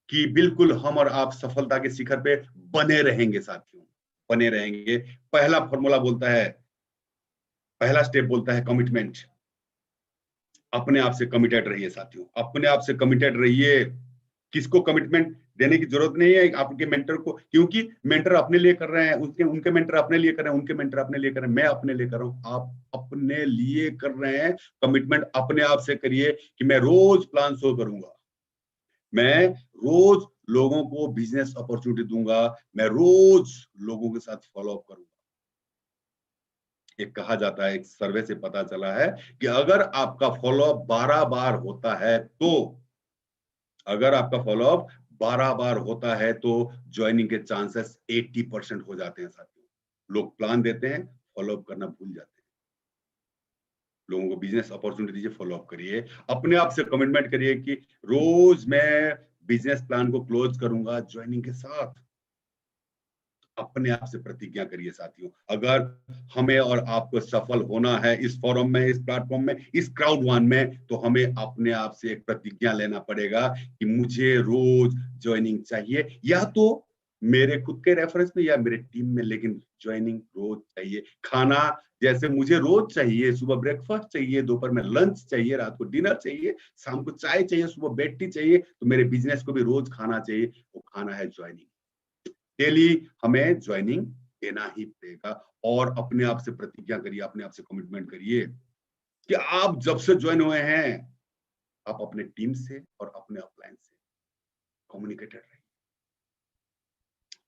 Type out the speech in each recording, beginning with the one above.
कि बिल्कुल हम और आप सफलता के शिखर पे बने रहेंगे साथियों, बने रहेंगे। पहला फॉर्मूला बोलता है, पहला स्टेप बोलता है कमिटमेंट। अपने आप से कमिटेड रहिए साथियों, अपने आप से कमिटेड रहिए। किसको कमिटमेंट देने की जरूरत नहीं है आपके मेंटर को, क्योंकि मेंटर अपने लिए कर रहे हैं, उनके उनके मेंटर अपने लिए कर रहे हैं, उनके मेंटर अपने लिए कर रहे हैं, मैं अपने लिए कर रहा हूं, आप अपने लिए कर रहे हैं। कमिटमेंट अपने आप से करिए कि मैं रोज प्लान शो करूंगा, मैं रोज लोगों को बिजनेस अपॉर्चुनिटी दूंगा, मैं रोज लोगों के साथ फॉलो अप करूंगा। एक कहा जाता है, एक सर्वे से पता चला है कि अगर आपका फॉलोअप 12 बार होता है तो, अगर आपका फॉलोअप 12 बार होता है तो ज्वाइनिंग के चांसेस 80% हो जाते हैं साथियों। लोग प्लान देते हैं, फॉलोअप करना भूल जाते हैं। लोगों को बिजनेस अपॉर्चुनिटी दीजिए, फॉलोअप करिए, अपने आप से कमिटमेंट करिए कि रोज मैं बिजनेस प्लान को क्लोज करूंगा ज्वाइनिंग के साथ। अपने आप से प्रतिज्ञा करिए साथियों, अगर हमें और आपको सफल होना है इस फोरम में, इस प्लेटफॉर्म में, इस क्राउड वन में, तो हमें अपने आप से एक प्रतिज्ञा लेना पड़ेगा कि मुझे रोज ज्वाइनिंग चाहिए, या तो मेरे खुद के रेफरेंस में या मेरे टीम में, लेकिन ज्वाइनिंग रोज चाहिए। खाना जैसे मुझे रोज चाहिए, सुबह ब्रेकफास्ट चाहिए, दोपहर में लंच चाहिए, रात को डिनर चाहिए, शाम को चाय चाहिए, सुबह बेड टी चाहिए, तो मेरे बिजनेस को भी रोज खाना चाहिए। वो खाना है ज्वाइनिंग। डेली हमें ज्वाइनिंग देना ही पड़ेगा। और अपने आप से प्रतिज्ञा करिए, अपने आप से कमिटमेंट करिए कि आप जब से ज्वाइन हुए हैं, आप अपने टीम से और अपने अपलाइन से कम्युनिकेटेड रहिए।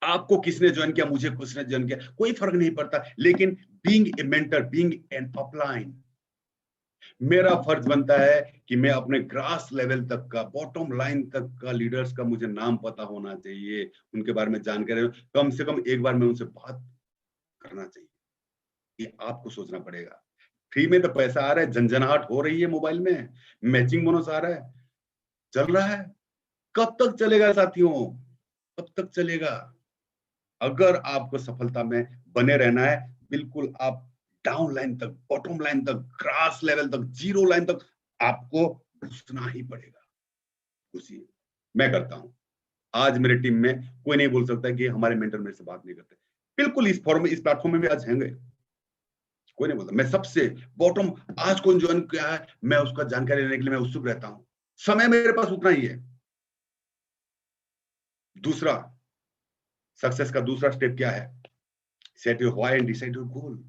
आपको किसने ज्वाइन किया, मुझे किसने ज्वाइन किया, कोई फर्क नहीं पड़ता, लेकिन being a mentor, being an upline, मेरा फर्ज बनता है कि मैं अपने ग्रास लेवल तक का, बॉटम लाइन तक का लीडर्स का मुझे नाम पता होना चाहिए, उनके बारे में जानकारी, कम से कम एक बार मैं उनसे बात करना चाहिए। ये आपको सोचना पड़ेगा। फ्री में तो पैसा आ रहा है, झंझनाहट हो रही है मोबाइल में, मैचिंग बोनस आ रहा है, चल रहा है, कब तक चलेगा साथियों, कब तक चलेगा? अगर आपको सफलता में बने रहना है, बिल्कुल आप डाउन लाइन तक, बॉटम लाइन तक, ग्रास लेवल तक, जीरो लाइन तक आपको घुसना ही पड़ेगा। घुसिए। मैं करता हूं। आज मेरे टीम में कोई नहीं बोल सकता कि हमारे मेंटर मेरे से बात नहीं करते। बिल्कुल इस फॉर्म में, इस प्लेटफॉर्म में भी आज होंगे, कोई नहीं बोलता। मैं सबसे बॉटम, आज कौन ज्वाइन किया है, मैं उसका जानकारी लेने के लिए मैं उत्सुक रहता हूं। समय मेरे पास उतना ही है। दूसरा, सक्सेस का दूसरा स्टेप क्या है? Set your why and decide your goal.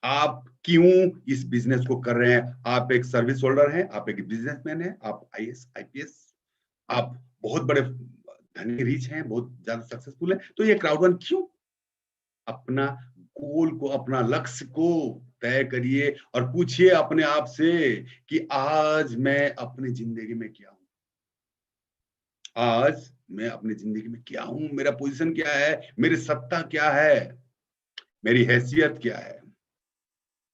आप क्यों इस बिजनेस को कर रहे हैं? आप एक सर्विस होल्डर हैं, आप एक बिजनेसमैन हैं, आप आईएएस आईपीएस, आप बहुत बड़े धनी रिच हैं, बहुत ज्यादा सक्सेसफुल हैं, तो ये क्राउड वन क्यों? अपना गोल को, अपना लक्ष्य को तय करिए और पूछिए अपने आप से कि आज मैं अपनी जिंदगी में क्या हूं, आज मैं अपनी जिंदगी में क्या हूं, मेरा पोजीशन क्या है, मेरी सत्ता क्या है, मेरी हैसियत क्या है,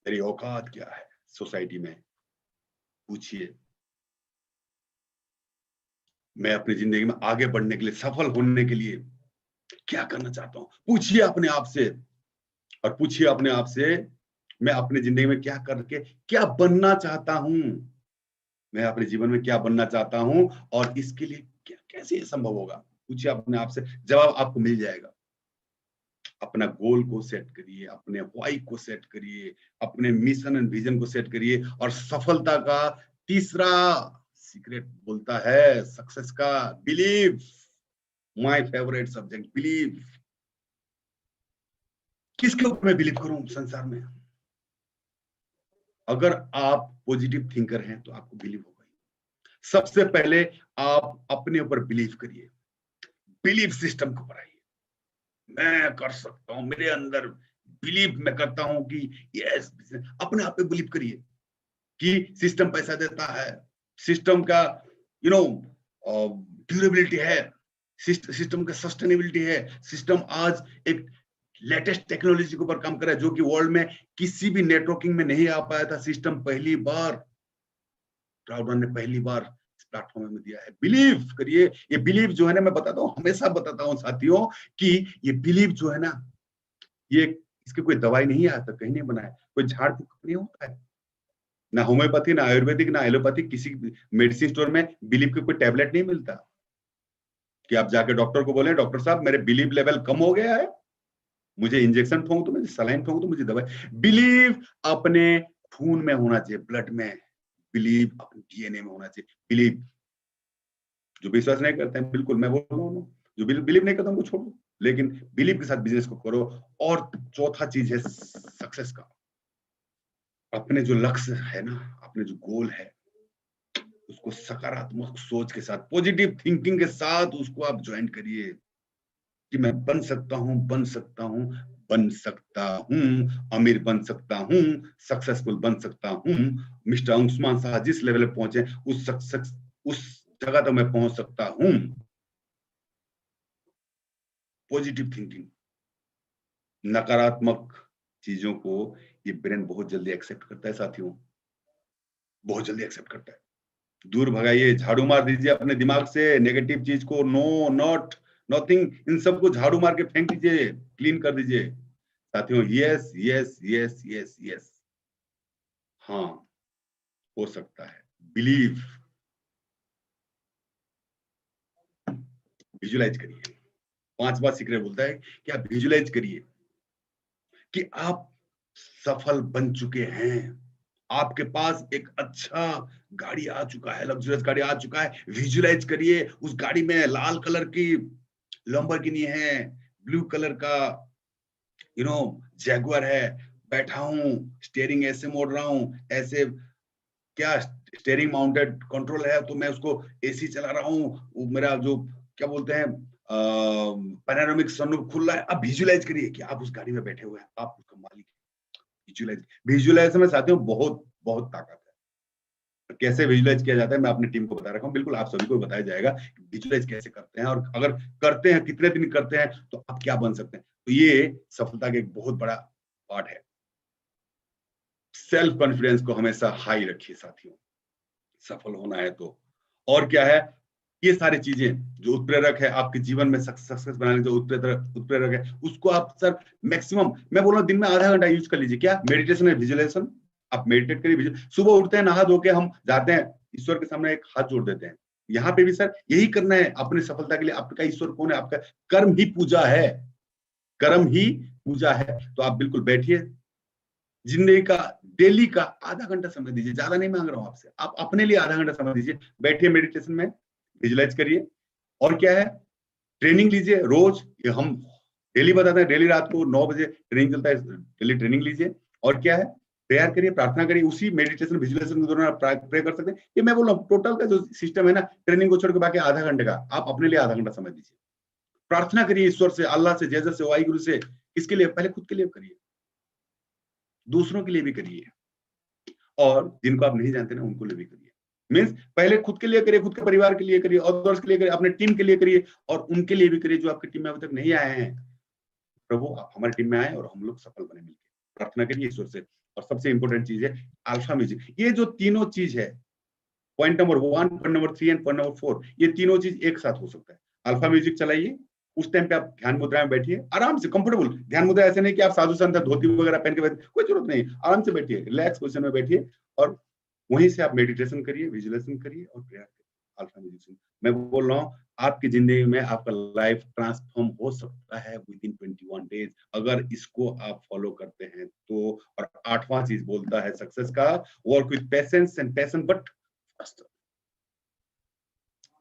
मेरी औकात क्या है सोसाइटी में। पूछिए, मैं अपनी जिंदगी में आगे बढ़ने के लिए, सफल होने के लिए क्या करना चाहता हूं? पूछिए अपने आप से, और पूछिए अपने आप से, मैं अपनी जिंदगी में क्या करके क्या बनना चाहता हूं, मैं अपने जीवन में क्या बनना चाहता हूं, और इसके लिए क्या, कैसे ये संभव होगा? पूछिए अपने आप से, जवाब आपको मिल जाएगा। अपना गोल को सेट करिए, अपने व्हाई को सेट करिए, अपने मिशन एंड विजन को सेट करिए। और सफलता का तीसरा सीक्रेट बोलता है सक्सेस का, believe. My favourite subject, believe. किसके ऊपर मैं बिलीव करूं संसार में? अगर आप पॉजिटिव थिंकर हैं तो आपको बिलीव होगा ही। सबसे पहले आप अपने ऊपर बिलीव करिए, बिलीव सिस्टम को बढ़ाइए। मैं कर सकता हूं, मेरे अंदर बिलीव मैं करता हूं कि यस, अपने आप पे बिलीव करिए कि सिस्टम पैसा देता है, सिस्टम का यू नो ड्यूरेबिलिटी है, सिस्टम का सस्टेनेबिलिटी है, सिस्टम आज एक लेटेस्ट टेक्नोलॉजी के ऊपर काम कर रहा है जो कि वर्ल्ड में किसी भी नेटवर्किंग में नहीं आ पाया था। सिस्टम पहली बार क्राउड ने पहली बार इस प्लेटफॉर्म में दिया है। बिलीव करिए। ये बिलीव जो है ना, मैं बताता हूँ, हमेशा बताता हूँ साथियों कि ये बिलीव जो है ना, ये इसकी कोई दवाई नहीं है, आज तक कहीं नहीं बना है, कोई झाड़ फूक नहीं होता है, ना होम्योपैथी, ना आयुर्वेदिक, ना एलोपैथिक, किसी मेडिसिन स्टोर में बिलीव के कोई टैबलेट नहीं मिलता। कि आप जाके डॉक्टर को बोले डॉक्टर साहब मेरे बिलीव लेवल कम हो गया है, मुझे इंजेक्शन ठोंक दो, मुझे सलाइन ठोंक दो, मुझे दवाई। बिलीव अपने खून में होना चाहिए, ब्लड में, बिलीव अपने डीएनए में होना चाहिए। बिलीव, जो विश्वास नहीं करते हैं बिल्कुल मैं बोल रहा हूँ, जो बिलीव नहीं करता उनको छोड़ दो, लेकिन बिलीव के साथ बिजनेस को करो। और चौथा चीज है सक्सेस का, अपने जो लक्ष्य है ना, अपने जो गोल है, उसको सकारात्मक सोच के साथ, पॉजिटिव थिंकिंग के साथ उसको आप ज्वाइन करिए कि मैं बन सकता हूँ, बन सकता हूँ, बन सकता हूँ, अमीर बन सकता हूँ, सक्सेसफुल बन सकता हूँ। मिस्टर उस्मान शाह जिस लेवल पे पहुंचे उस जगह तक मैं पहुंच सकता हूँ। पॉजिटिव थिंकिंग, नकारात्मक चीजों को ये ब्रेन बहुत जल्दी एक्सेप्ट करता है साथियों, बहुत जल्दी एक्सेप्ट करता है। दूर भगाइए, झाड़ू मार दीजिए अपने दिमाग से नेगेटिव चीज को, नो, नॉट, नथिंग, इन सबको झाड़ू मार के फेंक दीजिए, क्लीन कर दीजिए साथियों। Yes yes yes yes yes, हाँ हो सकता है। बिलीव, विजुलाइज करिए। 5 बार सीक्रेट बोलता है कि आप विजुलाइज करिए कि आप सफल बन चुके हैं, आपके पास एक अच्छा गाड़ी आ चुका है, लग्जरियस गाड़ी आ चुका है। विजुलाइज करिए उस गाड़ी में लाल कलर की लंबोर्गिनी है, ब्लू कलर का जैगुआर है, बैठा हूं, स्टीयरिंग ऐसे मोड़ रहा हूं, ऐसे क्या स्टीयरिंग माउंटेड कंट्रोल है तो मैं उसको एसी चला रहा हूँ, मेरा जो क्या बोलते हैं पैनोरामिक सनरूफ खुल रहा है। आप विजुलाइज करिए कि आप उस गाड़ी में बैठे हुए हैं, आप उसका मालिक। विजुलाइजेशन में साथियों बहुत बहुत ताकत है। कैसे विजुलाइज किया जाता है मैं अपनी टीम को बता रखा हूँ, बिल्कुल आप सभी को बताया जाएगा कि विजुलाइज कैसे करते हैं, और अगर करते हैं कितने दिन करते हैं तो आप क्या बन सकते हैं। तो ये सफलता का एक बहुत बड़ा पार्ट है। सेल्फ कॉन्फिडेंस को हमेशा हाई रखिए साथियों, सफल होना है तो। और क्या है, ये सारी चीजें जो उत्प्रेरक है आपके जीवन में सक्सेस बनाने जो उत्प्रेरक है, उसको आप सर मैक्सिमम मैं बोल रहा हूँ दिन में आधा घंटा यूज कर लीजिए। क्या, मेडिटेशन है, विजुअलाइजेशन। आप मेडिटेट करिए, सुबह उठते हैं, नहा धो के हम जाते हैं ईश्वर के सामने एक हाथ जोड़ देते हैं। यहाँ पे भी सर यही करना है अपनी सफलता के लिए। आपका ईश्वर कौन है? आपका कर्म ही पूजा है, कर्म ही पूजा है। तो आप बिल्कुल बैठिए, जिंदगी का डेली का आधा घंटा समय दीजिए, ज्यादा नहीं मांग रहा हूं आपसे, आप अपने लिए आधा घंटा समय दीजिए, बैठिए मेडिटेशन में, विजुलाइज करिए। और क्या है, ट्रेनिंग लीजिए रोज, ये हम डेली बताते हैं, डेली रात को 9 बजे ट्रेनिंग चलता है, डेली ट्रेनिंग लीजिए। और क्या है, प्रेयर करिए, प्रार्थना करिए, उसी मेडिटेशन विजुलाइजेशन के दौरान आप प्रे कर सकते हैं। ये मैं बोल रहा हूँ टोटल का जो सिस्टम है ना, ट्रेनिंग को छोड़ के बाकी आधा घंटे का आप अपने लिए आधा घंटा समय दीजिए। प्रार्थना करिए ईश्वर से, अल्लाह से, जैसे से, वाहिगुरु से। किसके लिए? पहले खुद के लिए करिए, दूसरों के लिए भी करिए, और जिनको आप नहीं जानते ना उनको लिए भी करिए। मीन्स पहले खुद के लिए करिए, खुद के परिवार के लिए करिए, अदर्स के लिए करिए, अपने टीम के लिए करिए, और उनके लिए भी करिए जो आपकी टीम में अभी तक नहीं आए हैं। प्रभु आप हमारी टीम में आए और हम लोग सफल बने मिलकर। प्रार्थना करिए ईश्वर से। और सबसे इंपॉर्टेंट चीज है अल्फा म्यूजिक। ये जो तीनों चीज है, point number 1, point number 3 and point number 4, ये तीनों चीज एक साथ हो सकता है। अल्फा म्यूजिक चलाइए, उस टाइम पे आप ध्यान मुद्रा में बैठिए, आराम से कंफर्टेबल ध्यान मुद्रा। ऐसे नहीं कि आप साधु संत धोती वगैरह पहन के बैठे, कोई जरूरत नहीं, आराम से बैठिए, रिलैक्स पोजीशन में बैठिए, और वहीं से आप मेडिटेशन करिए, विजुअलाइजेशन करिए और प्रेयर करिए, अल्फा म्यूजिक। मैं बोल रहा हूँ आपकी जिंदगी में आपका लाइफ ट्रांसफॉर्म हो सकता है विद इन 21 डेज, अगर इसको आप फॉलो करते हैं तो। और 8वां चीज बोलता है सक्सेस का, work with patience and passion but faster,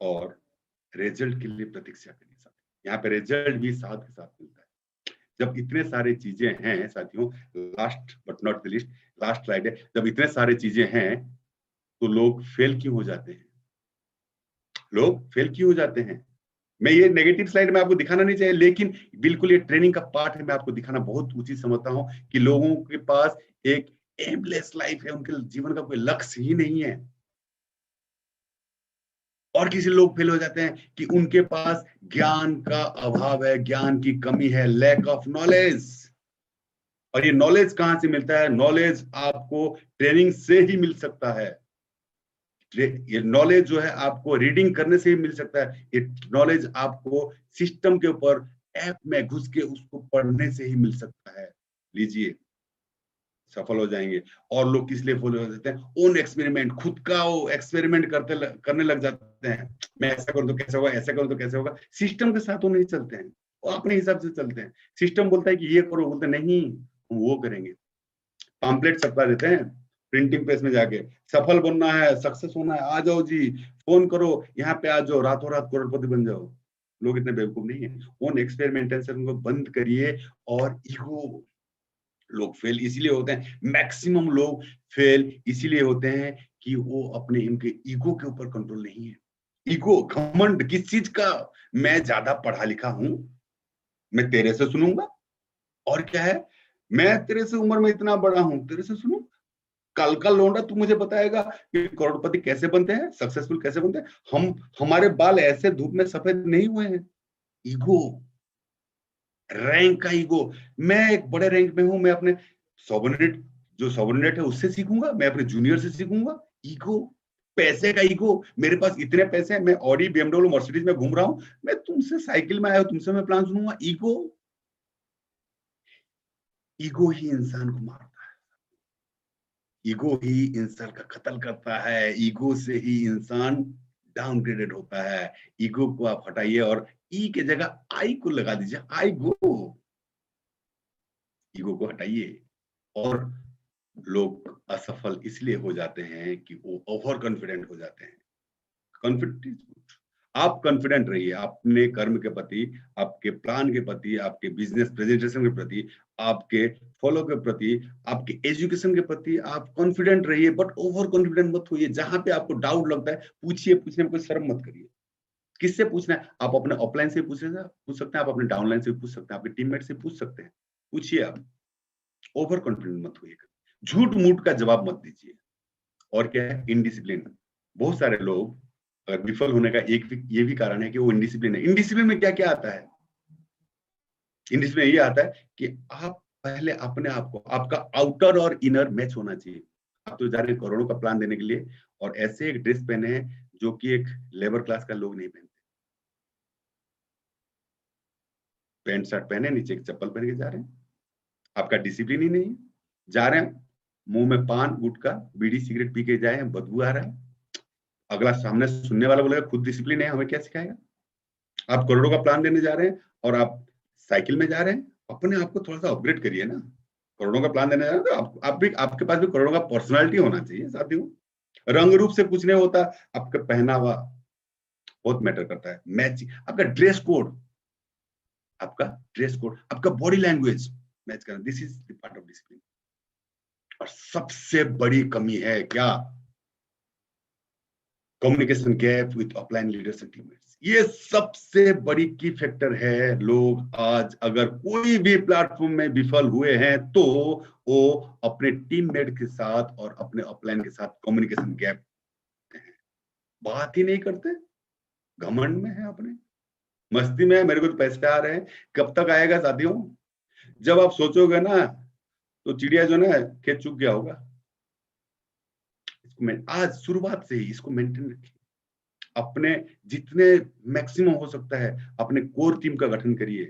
और रिजल्ट के लिए प्रतीक्षा करिए साथियों। यहाँ पे रिजल्ट भी साथ के साथ मिलता है। जब इतने सारे चीजें हैं साथियों, last but not the list, last slide है, जब इतने सारे चीजें हैं तो लोग फेल क्यों हो जाते हैं? लोग फेल क्यों हो जाते हैं? मैं ये नेगेटिव स्लाइड में आपको दिखाना नहीं चाहिए, लेकिन बिल्कुल ये ट्रेनिंग का पार्ट है, मैं आपको दिखाना बहुत उचित समझता हूँ कि लोगों के पास एक एमलेस लाइफ है, उनके जीवन का कोई लक्ष्य ही नहीं है। और किसी लोग फेल हो जाते हैं कि उनके पास ज्ञान का अभाव है, ज्ञान की कमी है, लैक ऑफ नॉलेज। और ये नॉलेज कहां से मिलता है? नॉलेज आपको ट्रेनिंग से ही मिल सकता है। ये नॉलेज जो है आपको रीडिंग करने से ही मिल सकता है, ये नॉलेज आपको सिस्टम के ऊपर ऐप में घुस के उसको पढ़ने से ही मिल सकता है। लीजिए, सफल हो जाएंगे। और लोग किस लिए फॉलो हो जाते हैं? ओन एक्सपेरिमेंट, खुद का वो एक्सपेरिमेंट करने लग जाते हैं। मैं ऐसा करूं तो कैसे होगा, ऐसा करूं तो कैसे होगा। सिस्टम के साथ वो नहीं चलते हैं, वो अपने हिसाब से चलते हैं। सिस्टम बोलता है कि ये करो, बोलते नहीं हम वो करेंगे। पैम्पलेट छपवा देते हैं प्रिंटिंग प्रेस में जाके, सफल बनना है, सक्सेस होना है, आ जाओ जी, फोन करो, यहाँ पे आ जाओ, रातों रात करोड़पति बन जाओ। लोग इतने बेवकूफ नहीं है। ओन एक्सपेरिमेंटेशन को बंद करिए। और ईगो, लोग फेल इसीलिए होते हैं, मैक्सिमम लोग फेल इसीलिए होते हैं कि वो अपने इनके ईगो के ऊपर कंट्रोल नहीं है। ईगो, घमंड किस चीज का? मैं ज्यादा पढ़ा लिखा हूं, मैं तेरे से सुनूंगा। और क्या है, मैं तेरे से उम्र में इतना बड़ा हूं, तेरे से सुनूं। कल का लौंडा तू मुझे बताएगा कि करोड़पति कैसे बनते हैं, सक्सेसफुल कैसे बनते हैं। हमारे बाल ऐसे धूप में सफेद नहीं हुए हैं। ईगो, रैंक का ईगो। मैं एक बड़े रैंक में हूं, मैं अपने सबऑर्डिनेट, जो सबऑर्डिनेट है उससे सीखूंगा, मैं अपने जूनियर से सीखूंगा। ईगो, पैसे का ईगो, मेरे पास इतने पैसे हैं, मैं ऑडी बीएमडब्ल्यू मर्सिडीज में घूम रहा हूं, मैं तुमसे साइकिल में आया हूं, तुमसे मैं प्लान सुनूंगा। ईगो, ईगो ही इंसान को मारता है। ईगो ही इंसान का कत्ल करता है। ईगो से ही इंसान डाउनग्रेडेड होता है। ईगो को आप हटाइए और ई के जगह आई को लगा दीजिए। आई गो, ईगो को हटाइए। और लोग असफल इसलिए हो जाते हैं कि वो ओवर कॉन्फिडेंट हो जाते हैं। कॉन्फिडेंट, आप कॉन्फिडेंट रहिए अपने कर्म के प्रति, आपके प्लान के प्रति, आपके बिजनेस प्रेजेंटेशन के प्रति, आपके फॉलो के प्रति, आपके एजुकेशन के प्रति। आप कॉन्फिडेंट रहिए, बट ओवर कॉन्फिडेंट मत होइए। जहां पे आपको डाउट लगता है, पूछिए, पूछने में कोई शर्म मत करिए। किससे पूछना है? आप अपने ऑफलाइन से पूछ सकते हैं, आप अपने डाउनलाइन से पूछ सकते हैं, आपके टीममेट से पूछ सकते हैं। पूछिए आप, ओवर कॉन्फिडेंट मत होइए, झूठ मूठ का जवाब मत दीजिए। और क्या है? इनडिसिप्लिन। बहुत सारे लोग विफल होने का एक ये भी कारण है कि वो इनडिसिप्लिन है। इनडिसिप्लिन में क्या क्या आता है? इनडिसिप्लिन ये आता है कि आप पहले अपने आप को, आपका आउटर और इनर मैच होना चाहिए। आप तो जा रहे हैं करोड़ों का प्लान देने के लिए, और ऐसे एक ड्रेस पहने हैं जो कि एक लेबर क्लास का लोग नहीं पहनते। पैंट शर्ट पहने, नीचे एक चप्पल पहन के जा रहे हैं। आपका डिसिप्लिन ही नहीं है। जा रहे हैं, मुंह में पान गुटखा बीड़ी सिगरेट पी के जाए, बदबू आ रहा है। अगला सामने सुनने वाला बोलेगा खुद डिसिप्लिन है, हमें क्या सिखाएगा? आप करोड़ों का प्लान देने जा रहे हैं और आप साइकिल में जा रहे हैं, अपने आप को थोड़ा सा अपग्रेड करिए ना। करोड़ों का प्लान देने जा रहे हैं तो आप भी, आपके पास भी करोड़ों का पर्सनालिटी होना चाहिए साथियों। रंग रूप से कुछ नहीं होता, आपका पहनावा बहुत मैटर करता है। मैच, आपका ड्रेस कोड, आपका ड्रेस कोड, आपका बॉडी लैंग्वेज मैच करना, this is the part of discipline. और सबसे बड़ी कमी है क्या? Communication gap with upline leaders and teammates. ये सबसे बड़ी की फैक्टर है। लोग आज अगर कोई भी प्लेटफॉर्म में विफल हुए हैं तो वो अपने टीममेट के साथ और अपने अपलाइन के साथ कम्युनिकेशन गैप है, बात ही नहीं करते, घमंड में है, अपने मस्ती में है, मेरे को तो पैसे आ रहे हैं। कब तक आएगा साथियों? जब आप सोचोगे ना तो चिड़िया जो ना खेत चुग गया होगा। इसको मैं आज शुरुआत से ही इसको मेंटेन रखिए। अपने जितने मैक्सिमम हो सकता है अपने कोर टीम का गठन करिए,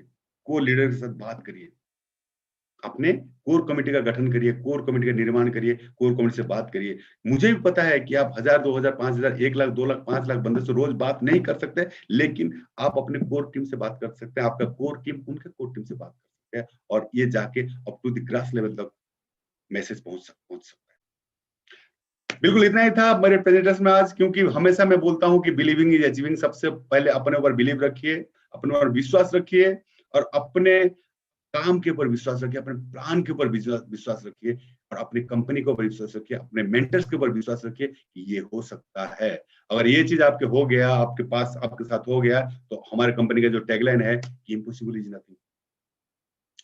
कोर लीडर के साथ बात करिए, अपने कोर कमेटी का गठन करिए, कोर कमेटी का निर्माण करिए, कोर कमेटी से बात करिए। मुझे भी पता है कि आप 1000, 2000, 5000, 1 लाख, 2 लाख, 5 लाख बंदे से रोज बात नहीं कर सकते, लेकिन आप अपने कोर टीम से बात कर सकते हैं। आपका कोर टीम उनके कोर टीम से बात कर सकते हैं, और ये जाके up to the grass level तक मैसेज पहुंच सकता है। बिल्कुल इतना ही था मेरे प्रेजेंटेशन में आज, क्योंकि हमेशा मैं बोलता हूं कि बिलीविंग इज अचीविंग। सबसे पहले अपने ऊपर बिलीव रखिए, अपने ऊपर विश्वास रखिए, और अपने काम के ऊपर विश्वास रखिए, अपने प्लान के ऊपर विश्वास रखिए, और अपनी कंपनी के ऊपर विश्वास रखिए, अपने मेंटर्स के ऊपर विश्वास रखिए कि ये हो सकता है। अगर ये चीज आपके हो गया, आपके पास, आपके साथ हो गया, तो हमारे कंपनी का जो टैगलाइन है कि impossible is nothing,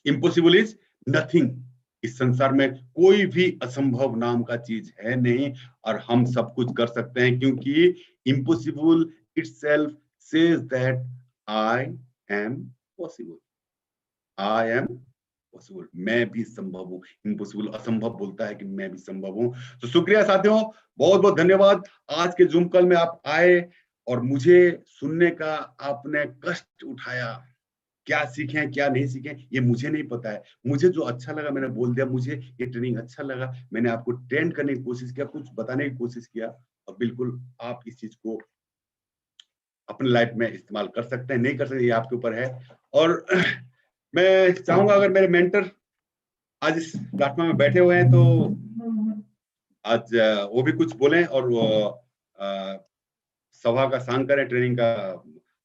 impossible is nothing. इस संसार में कोई भी असंभव नाम का चीज है नहीं, और हम सब कुछ कर सकते हैं, क्योंकि impossible itself says that I am possible, I am possible. मैं भी संभव हूँ। इम्पॉसिबल असंभव बोलता है कि मैं भी संभव हूँ। तो शुक्रिया साथियों, बहुत बहुत धन्यवाद। आज के जूम कॉल में आप आए और मुझे सुनने का आपने कष्ट उठाया। क्या सीखे क्या नहीं सीखे ये मुझे नहीं पता है। मुझे जो अच्छा लगा मैंने बोल दिया, मुझे ये ट्रेनिंग अच्छा लगा, मैंने आपको ट्रेंड करने की कोशिश किया, कुछ बताने की कोशिश किया, और बिल्कुल आप इस चीज को अपनी लाइफ में इस्तेमाल कर सकते हैं, नहीं कर सकते ये आपके ऊपर है। और मैं चाहूंगा अगर मेरे मेंटर आज इस प्लेटफॉर्म में बैठे हुए हैं तो आज वो भी कुछ बोलें और वो सभा का सांग करें, ट्रेनिंग का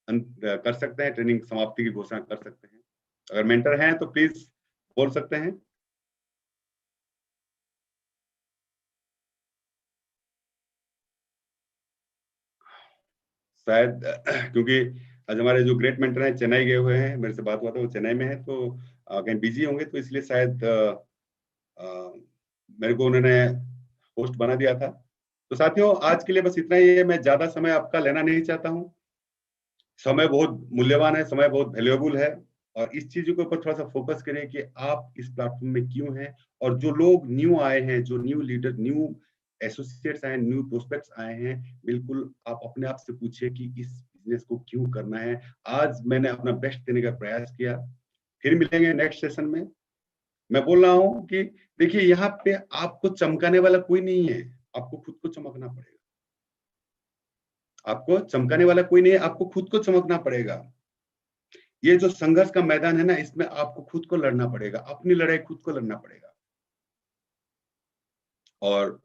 अंत कर सकते हैं, ट्रेनिंग समाप्ति की घोषणा कर सकते हैं। अगर मेंटर हैं तो प्लीज बोल सकते हैं। शायद क्योंकि आज हमारे जो ग्रेट मेंटर हैं चेन्नई गए हुए हैं, मेरे से बात हुआ था वो चेन्नई में है, तो कहीं बिजी होंगे, तो इसलिए शायद मेरे को उन्होंने होस्ट बना दिया था। तो साथियों आज के लिए बस इतना ही है, मैं ज्यादा समय आपका लेना नहीं चाहता हूँ। समय बहुत मूल्यवान है, समय बहुत वैल्यूएबल है, और इस चीज के ऊपर थोड़ा सा फोकस करें कि आप इस प्लेटफॉर्म में क्यों हैं, और जो लोग न्यू आए हैं, जो न्यू लीडर, न्यू एसोसिएट्स आए, न्यू प्रोस्पेक्ट्स आए हैं, बिल्कुल आप अपने आप से पूछिए कि इस बिजनेस को क्यों करना है। आज मैंने अपना बेस्ट देने का प्रयास किया, फिर मिलेंगे नेक्स्ट सेशन में। मैं बोल रहा हूँ कि देखिए यहाँ पे आपको चमकाने वाला कोई नहीं है, आपको खुद को चमकना पड़ेगा। आपको चमकाने वाला कोई नहीं है, आपको खुद को चमकना पड़ेगा। ये जो संघर्ष का मैदान है ना, इसमें आपको खुद को लड़ना पड़ेगा, अपनी लड़ाई खुद को लड़ना पड़ेगा। और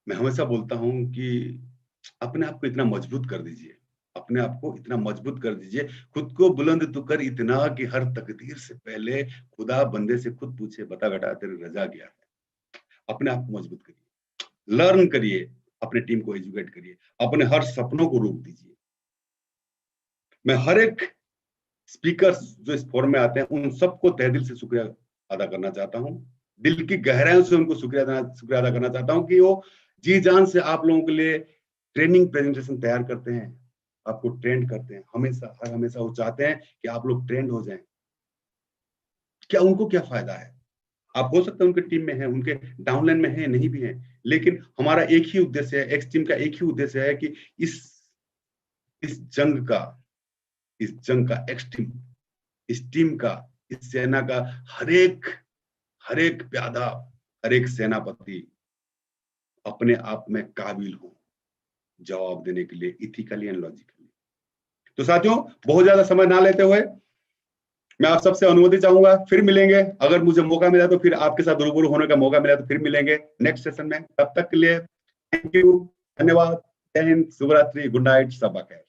मैं हमेशा बोलता हूं कि अपने आप को इतना मजबूत कर दीजिए, अपने आप को इतना मजबूत कर दीजिए, खुद को बुलंद तू कर इतना कि हर तकदीर से पहले खुदा बंदे से खुद पूछे, बता बेटा तेरी रजा क्या है। अपने आप को मजबूत करिए, लर्न करिए, अपने टीम को एजुकेट करिए, अपने हर सपनों को रोक दीजिए। मैं हर एक स्पीकर्स जो इस फोरम में आते हैं उन सबको तहे दिल से शुक्रिया अदा करना चाहता हूँ, दिल की गहराइयों से उनको शुक्रिया अदा करना चाहता हूँ कि वो जी जान से आप लोगों के लिए ट्रेनिंग प्रेजेंटेशन तैयार करते हैं, आपको ट्रेंड करते हैं, हमेशा हर हमेशा वो चाहते हैं कि आप लोग ट्रेंड हो जाएं। क्या उनको क्या फायदा है? आप हो सकता है उनके टीम में है, उनके डाउनलाइन में है, नहीं भी है, लेकिन हमारा एक ही उद्देश्य है, एक्स टीम का एक ही उद्देश्य है कि इस जंग का एक्स टीम, इस टीम का, इस सेना का हर एक प्यादा, हर एक सेनापति अपने आप में काबिल हो जवाब देने के लिए, इथिकली एंड लॉजिकली। तो साथियों बहुत ज्यादा समय ना लेते हुए मैं आप सबसे अनुमति चाहूंगा, फिर मिलेंगे, अगर मुझे मौका मिला तो फिर आपके साथ रूबरू होने का मौका मिला तो फिर मिलेंगे नेक्स्ट सेशन में। तब तक के लिए थैंक यू, धन्यवाद, जय हिंद, शुभ रात्रि, गुड नाइट, सब खैर।